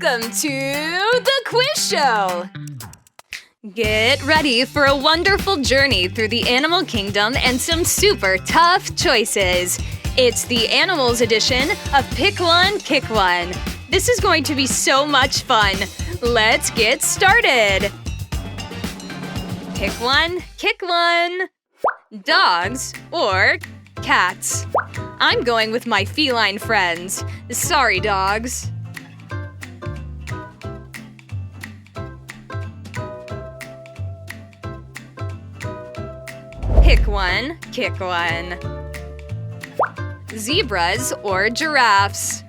Welcome to the quiz show! Get ready for a wonderful journey through the animal kingdom and some super tough choices. It's the animals edition of Pick One, Kick One. This is going to be so much fun. Let's get started! Pick one, kick one. Dogs or cats? I'm going with my feline friends. Sorry, dogs. Pick one, kick one. Zebras or giraffes?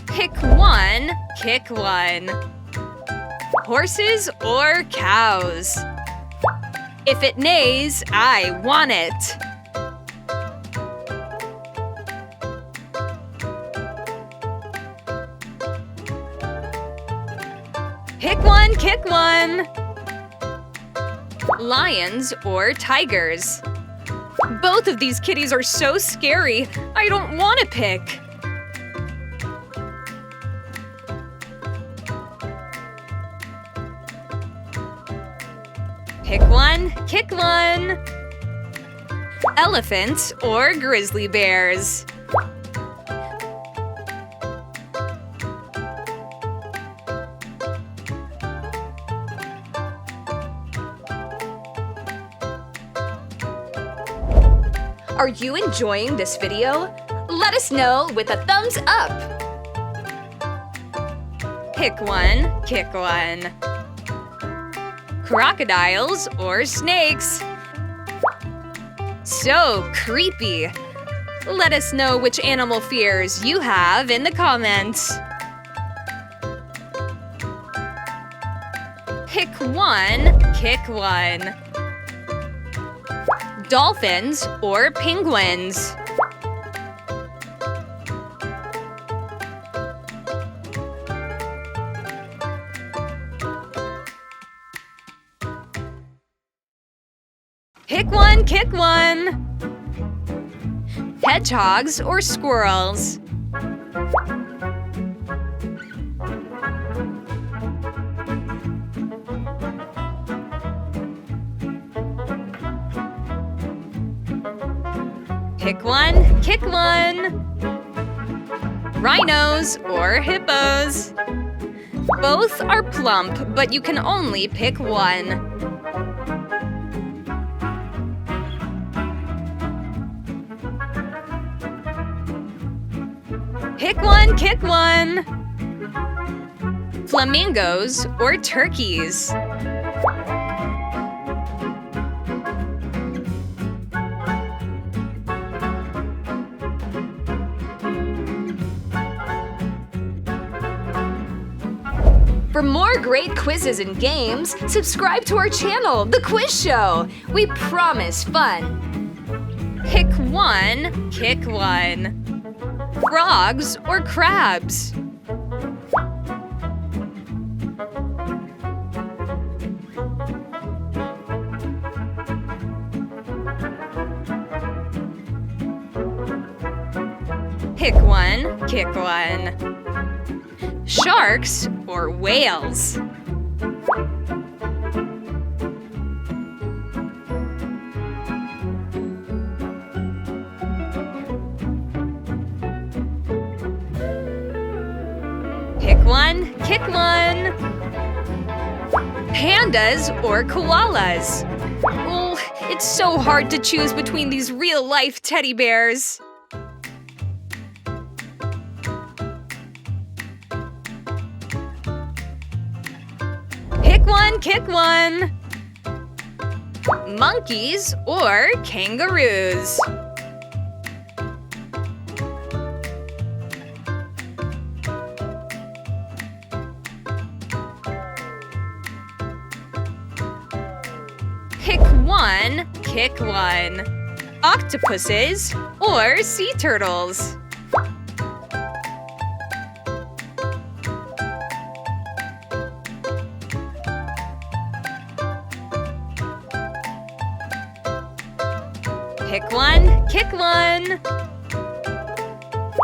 Pick one, kick one. Horses or cows? If it neighs, I want it. Pick one, kick one. Lions or tigers? Both of these kitties are so scary. I don't want to pick. Pick one, kick one. Elephants or grizzly bears? Are you enjoying this video? Let us know with a thumbs up! Pick one, kick one. Crocodiles or snakes? So creepy! Let us know which animal fears you have in the comments. Pick one, kick one. Dolphins or penguins? Pick one, kick one. Hedgehogs or squirrels? Pick one, kick one. Rhinos or hippos? Both are plump, but you can only pick one. Pick one, kick one. Flamingos or turkeys? For more great quizzes and games, subscribe to our channel, The Quiz Show. We promise fun. Pick one, kick one. Frogs or crabs? Pick one, kick one. Sharks or whales? Pick one, kick one. Pandas or koalas? Oh, it's so hard to choose between these real-life teddy bears. Pick one, kick one. Monkeys or kangaroos? Pick one, kick one. Octopuses or sea turtles? Pick one, kick one.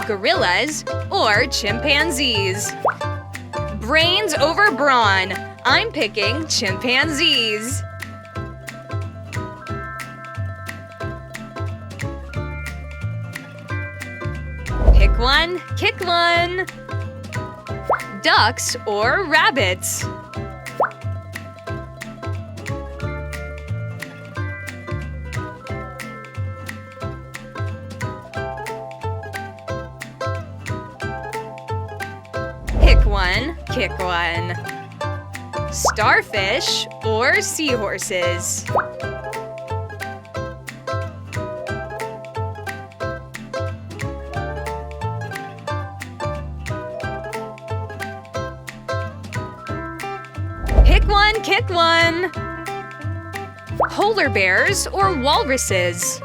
Gorillas or chimpanzees? Brains over brawn. I'm picking chimpanzees. Pick one, kick one. Ducks or rabbits? Pick one, kick one. Starfish or seahorses? Pick one, kick one. Polar bears or walruses?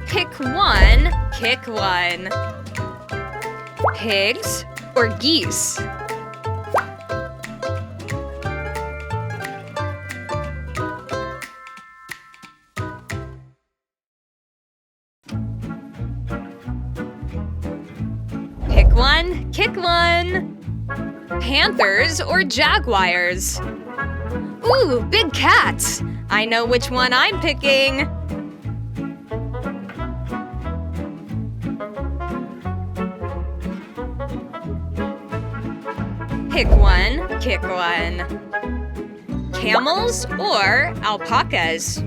Pick one, kick one. Pigs or geese? Pick one, kick one. Panthers or jaguars? Ooh, big cats! I know which one I'm picking. Pick one, kick one. Camels or alpacas?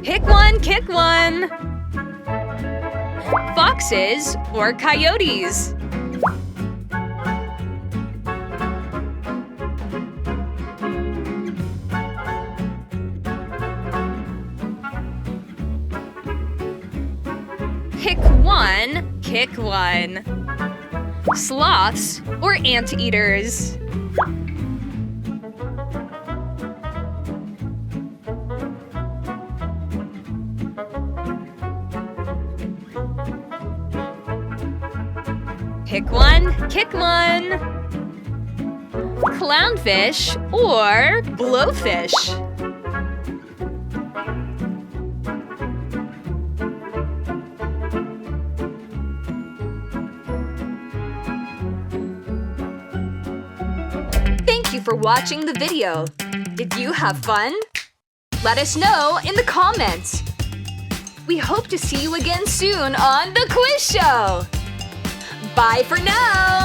Pick one, kick one. Foxes or coyotes? Pick one, kick one. Sloths or anteaters? Pick one, kick one. Clownfish or blowfish? Thank you for watching the video. Did you have fun? Let us know in the comments. We hope to see you again soon on The Quiz Show. Bye for now!